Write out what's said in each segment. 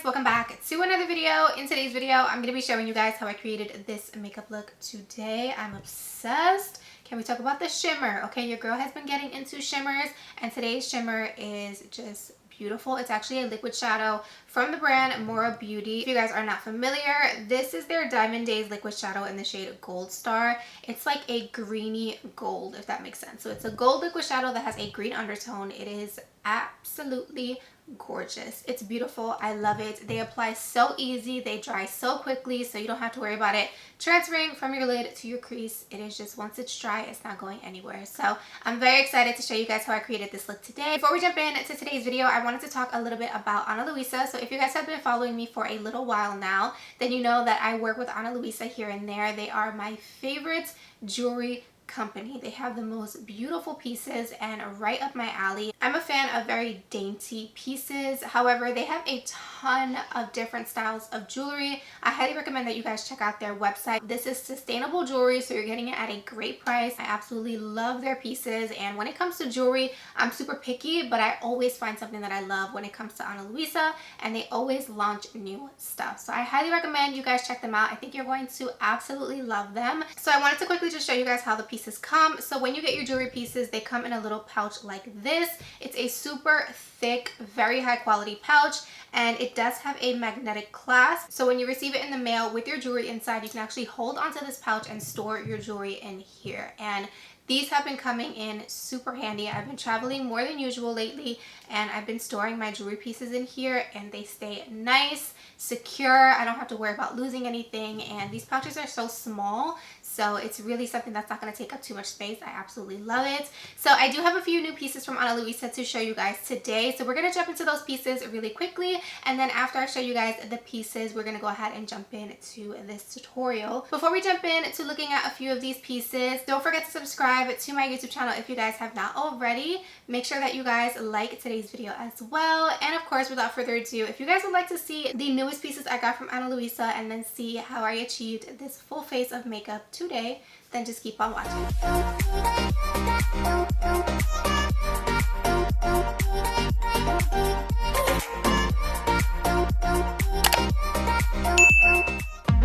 Welcome back to another video. In today's video, I'm going to be showing you guys how I created this makeup look today. I'm obsessed. Can we talk about the shimmer? Okay, your girl has been getting into shimmers, and today's shimmer is just beautiful. It's actually a liquid shadow from the brand Mora Beauty. If you guys are not familiar, this is their Diamond Days liquid shadow in the shade Gold Star. It's like a greeny gold, if that makes sense. So it's a gold liquid shadow that has a green undertone. It is absolutely gorgeous. It's beautiful. I love it. They apply so easy. They dry so quickly, so you don't have to worry about it transferring from your lid to your crease. It is just, once it's dry, it's not going anywhere. So I'm very excited to show you guys how I created this look today. Before we jump into today's video, I wanted to talk a little bit about Ana Luisa. So if you guys have been following me for a little while now, then you know that I work with Ana Luisa here and there. They are my favorite jewelry company. They have the most beautiful pieces and right up my alley. I'm a fan of very dainty pieces. However, they have a ton of different styles of jewelry. I highly recommend that you guys check out their website. This is sustainable jewelry, so you're getting it at a great price. I absolutely love their pieces, and when it comes to jewelry, I'm super picky, but I always find something that I love when it comes to Ana Luisa, and they always launch new stuff. So I highly recommend you guys check them out. I think you're going to absolutely love them. So I wanted to quickly just show you guys how the pieces come. So when you get your jewelry pieces, they come in a little pouch like this. It's a super thick, very high quality pouch, and it does have a magnetic clasp. So when you receive it in the mail with your jewelry inside, you can actually hold onto this pouch and store your jewelry in here. And these have been coming in super handy. I've been traveling more than usual lately, and I've been storing my jewelry pieces in here, and they stay nice, secure. I don't have to worry about losing anything, and these pouches are so small, so it's really something that's not going to take up too much space. I absolutely love it. So I do have a few new pieces from Ana Luisa to show you guys today. So we're going to jump into those pieces really quickly, and then after I show you guys the pieces, we're going to go ahead and jump into this tutorial. Before we jump in to looking at a few of these pieces, don't forget to subscribe to my YouTube channel if you guys have not already. Make sure that you guys like today's video as well. And of course, without further ado, if you guys would like to see the newest pieces I got from Ana Luisa and then see how I achieved this full face of makeup today, then just keep on watching.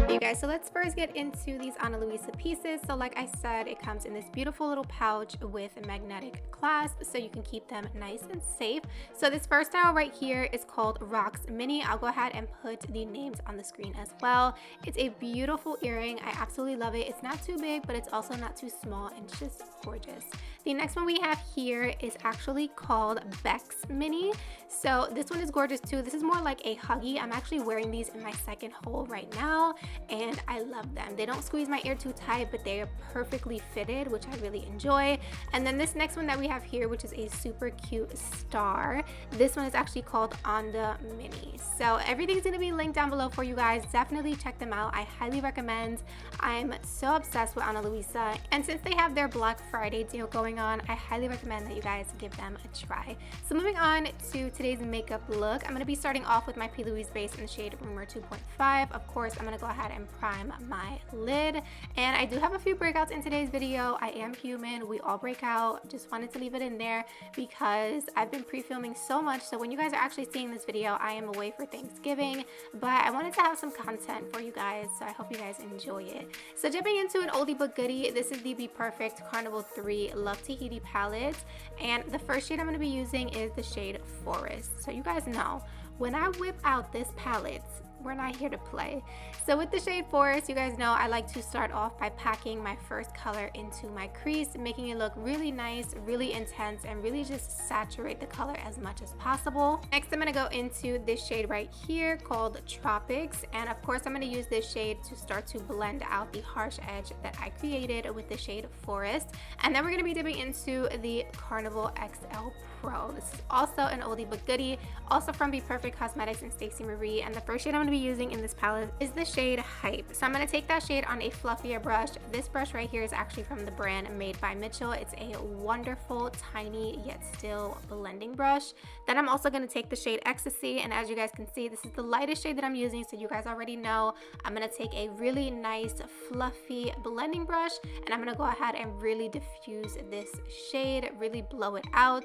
You guys, so let's first get into these Ana Luisa pieces. So like I said, it comes in this beautiful little pouch with a magnetic clasp, so you can keep them nice and safe. So this first style right here is called Rocks Mini. I'll go ahead and put the names on the screen as well. It's a beautiful earring. I absolutely love it. It's not too big, but it's also not too small, and it's just gorgeous. The next one we have here is actually called Bex Mini. So this one is gorgeous too. This is more like a huggy. I'm actually wearing these in my second hole right now, and I love them. They don't squeeze my ear too tight, but they are perfectly fitted, which I really enjoy. And then this next one that we have here, which is a super cute star. This one is actually called Onda Mini. So everything's gonna be linked down below for you guys. Definitely check them out. I highly recommend. I'm so obsessed with Ana Luisa, and since they have their Black Friday deal going on, I highly recommend that you guys give them a try. So moving on to today's makeup look, I'm going to be starting off with my P.LOUISE base in the shade ROUMOR 2.5. Of course, I'm going to go ahead and prime my lid, and I do have a few breakouts in today's video. I am human, we all break out. Just wanted to leave it in there because I've been pre-filming so much, so when you guys are actually seeing this video, I am away for Thanksgiving, but I wanted to have some content for you guys, so I hope you guys enjoy it. So jumping into an oldie but goodie, this is the BPERFECT Carnival 3 Love Tahiti palette, and the first shade I'm going to be using is the shade Forest. So you guys know, when I whip out this palette, we're not here to play. So with the shade Forest, you guys know I like to start off by packing my first color into my crease, making it look really nice, really intense, and really just saturate the color as much as possible. Next, I'm going to go into this shade right here called Tropics, and of course I'm going to use this shade to start to blend out the harsh edge that I created with the shade Forest. And then we're going to be dipping into the Carnival XL Pro. This is also an oldie but goodie, also from BPERFECT Cosmetics and Stacey Marie, and the first shade I'm going to be using in this palette is the shade Hype. So I'm going to take that shade on a fluffier brush. This brush right here is actually from the brand Made by Mitchell. It's a wonderful, tiny, yet still blending brush. Then I'm also going to take the shade Ecstasy, and as you guys can see, this is the lightest shade that I'm using, so you guys already know I'm going to take a really nice, fluffy blending brush, and I'm going to go ahead and really diffuse this shade, really blow it out,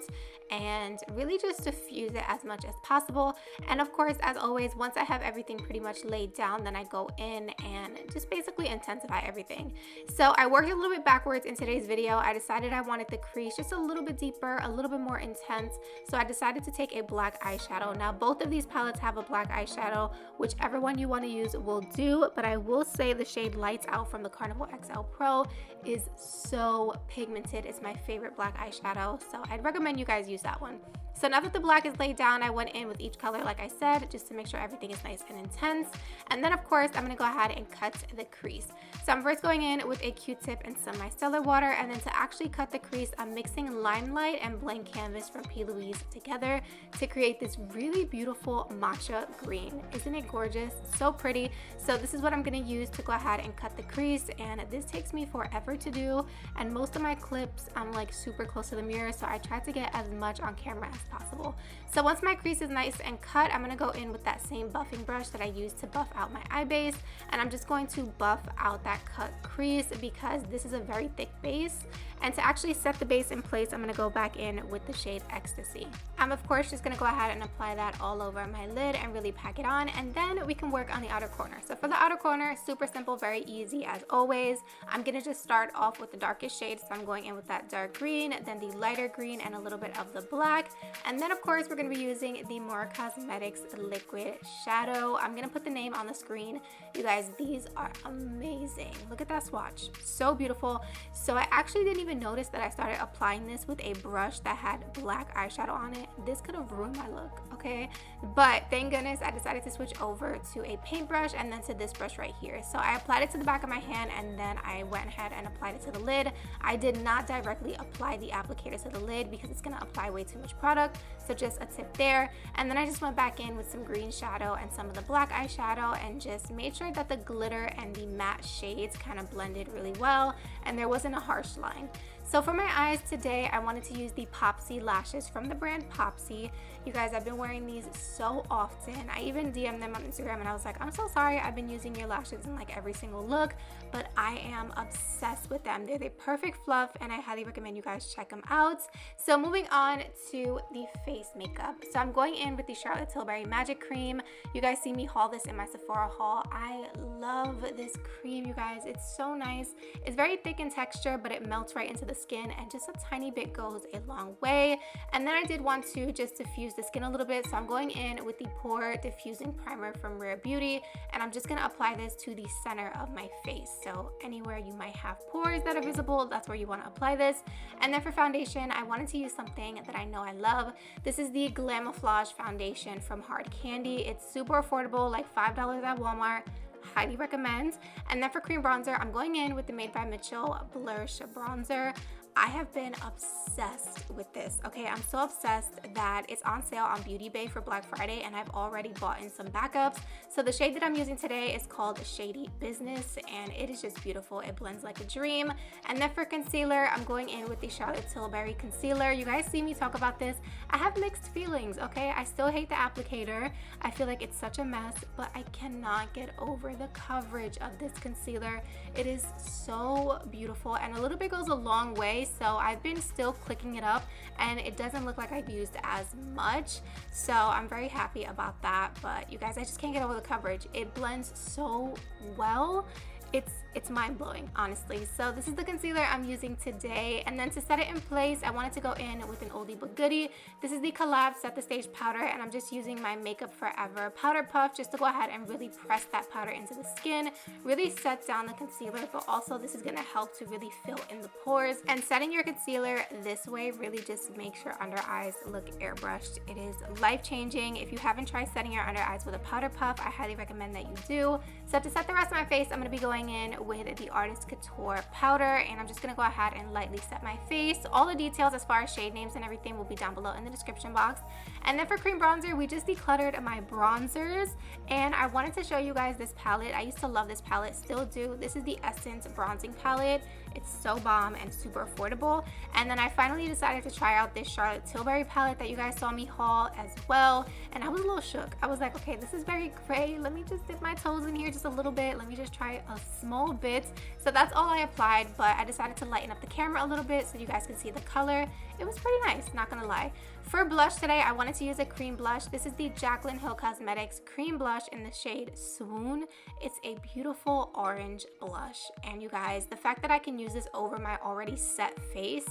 and really just diffuse it as much as possible. And of course, as always, once I have everything pretty much laid down, then I go in and just basically intensify everything. So I worked a little bit backwards in today's video. I decided I wanted the crease just a little bit deeper, a little bit more intense, so I decided to take a black eyeshadow. Now both of these palettes have a black eyeshadow. Whichever one you want to use will do, but I will say the shade Lights Out from the Carnival XL Pro is so pigmented. It's my favorite black eyeshadow, so I'd recommend you guys use that one. So now that the black is laid down, I went in with each color like I said, just to make sure everything is nice and intense. And then of course, I'm going to go ahead and cut the crease. So I'm first going in with a Q-tip and some micellar water, and then to actually cut the crease, I'm mixing Limelight and Blank Canvas from P.LOUISE together to create this really beautiful matcha green. Isn't it gorgeous? So pretty. So this is what I'm going to use to go ahead and cut the crease, and this takes me forever to do, and most of my clips I'm like super close to the mirror, so I try to get as much on camera as possible. So once my crease is nice and cut, I'm going to go in with that same buffing brush that I used to buff out my eye base, and I'm just going to buff out that cut crease because this is a very thick base. And to actually set the base in place, I'm going to go back in with the shade Ecstasy. I'm of course just going to go ahead and apply that all over my lid and really pack it on, and then we can work on the outer corner. So for the outer corner, super simple, very easy as always. I'm going to just start off with the darkest shade, so I'm going in with that dark green, then the lighter green, and a little bit of the black. And then of course we're going to be using the More Cosmetics liquid shadow. I'm going to put the name on the screen. You guys, these are amazing. Look at that swatch, so beautiful. So I actually didn't even notice that I started applying this with a brush that had black eyeshadow on it. This could have ruined my look, okay? But thank goodness I decided to switch over to a paintbrush and then to this brush right here. So I applied it to the back of my hand, and then I went ahead and applied it to the lid. I did not directly apply the applicator to the lid because it's going to apply way too much product, so just a tip there. And then I just went back in with some green shadow and some of the black eyeshadow and just made sure that the glitter and the matte shades kind of blended really well and there wasn't a harsh line. So for my eyes today, I wanted to use the POPSY lashes from the brand POPSY. You guys, I've been wearing these so often. I even DM'd them on Instagram and I was like, I'm so sorry, I've been using your lashes in like every single look, but I am obsessed with them. They're the perfect fluff and I highly recommend you guys check them out. So moving on to the face makeup. So I'm going in with the Charlotte Tilbury Magic Cream. You guys see me haul this in my Sephora haul. I love this cream, you guys. It's so nice. It's very thick in texture, but it melts right into the skin, and just a tiny bit goes a long way. And then I did want to just diffuse the skin a little bit, so I'm going in with the Pore Diffusing Primer from Rare Beauty, and I'm just going to apply this to the center of my face. So anywhere you might have pores that are visible, that's where you want to apply this. And then for foundation, I wanted to use something that I know I love. This is the GLAMLITE foundation from Hard Candy. It's super affordable, like $5 at Walmart. Highly recommend. And then for cream bronzer, I'm going in with the Made by Mitchell Blush Bronzer. I have been obsessed with this, okay? I'm so obsessed that it's on sale on Beauty Bay for Black Friday, and I've already bought in some backups. So the shade that I'm using today is called Shady Business, and it is just beautiful. It blends like a dream. And then for concealer, I'm going in with the Charlotte Tilbury Concealer. You guys see me talk about this. I have mixed feelings, okay? I still hate the applicator. I feel like it's such a mess, but I cannot get over the coverage of this concealer. It is so beautiful, and a little bit goes a long way. So I've been still clicking it up and it doesn't look like I've used as much, so I'm very happy about that. But you guys, I just can't get over the coverage. It blends so well. It's mind-blowing, honestly. So this is the concealer I'm using today, and then to set it in place, I wanted to go in with an oldie but goodie. This is the Collab Set the Stage powder, and I'm just using my Makeup Forever powder puff just to go ahead and really press that powder into the skin, really set down the concealer, but also this is going to help to really fill in the pores. And setting your concealer this way really just makes your under eyes look airbrushed. It is life-changing. If you haven't tried setting your under eyes with a powder puff, I highly recommend that you do. So to set the rest of my face, I'm going to be going in with the Artist Couture powder, and I'm just going to go ahead and lightly set my face. All the details as far as shade names and everything will be down below in the description box. And then for cream bronzer, we just decluttered my bronzers, and I wanted to show you guys this palette. I used to love this palette, still do. This is the Essence bronzing palette. It's so bomb and super affordable. And then I finally decided to try out this Charlotte Tilbury palette that you guys saw me haul as well, and I was a little shook. I was like, okay, this is very gray. Let me just dip my toes in here just a little bit. Let me just try a small bit. So that's all I applied, but I decided to lighten up the camera a little bit so you guys can see the color. It was pretty nice, not gonna lie. For blush today, I wanted to use a cream blush. This is the Jaclyn Hill Cosmetics cream blush in the shade Swoon. It's a beautiful orange blush, and you guys, the fact that I can use this over my already set face,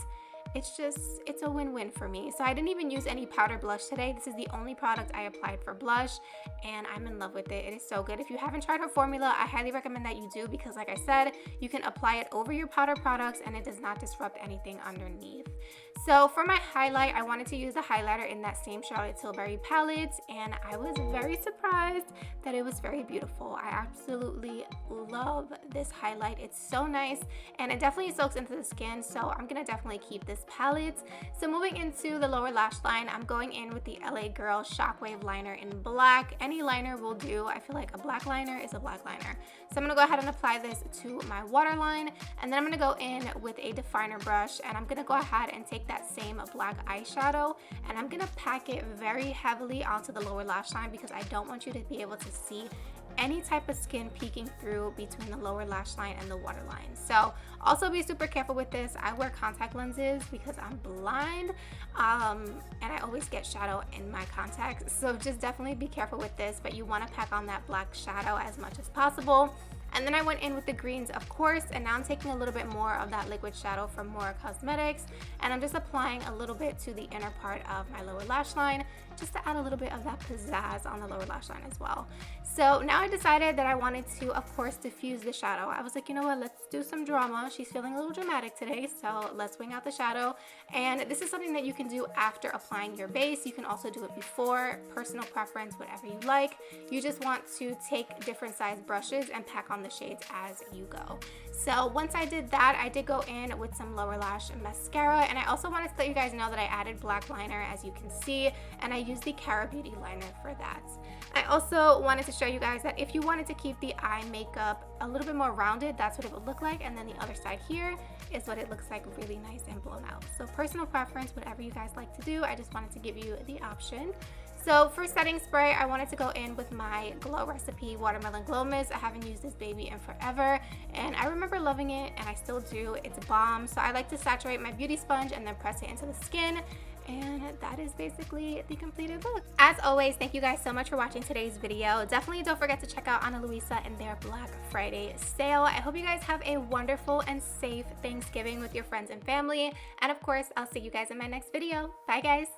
it's a win-win for me. So I didn't even use any powder blush today. This is the only product I applied for blush, and I'm in love with it. It is so good. If you haven't tried her formula, I highly recommend that you do, because like I said, you can apply it over your powder products and it does not disrupt anything underneath. So for my highlight, I wanted to use the highlighter in that same Charlotte Tilbury palette, and I was very surprised that it was very beautiful. I absolutely love this highlight. It's so nice, and it definitely soaks into the skin, so I'm gonna definitely keep this palette. So moving into the lower lash line, I'm going in with the LA Girl Shockwave liner in black. Any liner will do. I feel like a black liner is a black liner. So I'm gonna go ahead and apply this to my waterline, and then I'm gonna go in with a definer brush, and I'm gonna go ahead and take that same black eyeshadow, and I'm gonna pack it very heavily onto the lower lash line, because I don't want you to be able to see any type of skin peeking through between the lower lash line and the waterline. So also be super careful with this. I wear contact lenses because I'm blind, and I always get shadow in my contacts, so just definitely be careful with this, but you want to pack on that black shadow as much as possible. And then I went in with the greens, of course, and now I'm taking a little bit more of that liquid shadow from Mora Cosmetics, and I'm just applying a little bit to the inner part of my lower lash line, just to add a little bit of that pizzazz on the lower lash line as well. So now I decided that I wanted to, of course, diffuse the shadow. I was like, you know what, let's do some drama. She's feeling a little dramatic today, so let's wing out the shadow. And this is something that you can do after applying your base. You can also do it before, personal preference, whatever you like. You just want to take different size brushes and pack on the shades as you go. So once I did that, I did go in with some lower lash mascara, and I also wanted to let you guys know that I added black liner, as you can see, and I used the Cara Beauty liner for that. I also wanted to show you guys that if you wanted to keep the eye makeup a little bit more rounded, that's what it would look like, and then the other side here is what it looks like, really nice and blown out. So personal preference, whatever you guys like to do, I just wanted to give you the option. So for setting spray, I wanted to go in with my Glow Recipe Watermelon Glow Mist. I haven't used this baby in forever, and I remember loving it, and I still do. It's a bomb. So I like to saturate my beauty sponge and then press it into the skin, and that is basically the completed look. As always, thank you guys so much for watching today's video. Definitely don't forget to check out Ana Luisa and their Black Friday sale. I hope you guys have a wonderful and safe Thanksgiving with your friends and family, and of course, I'll see you guys in my next video. Bye guys.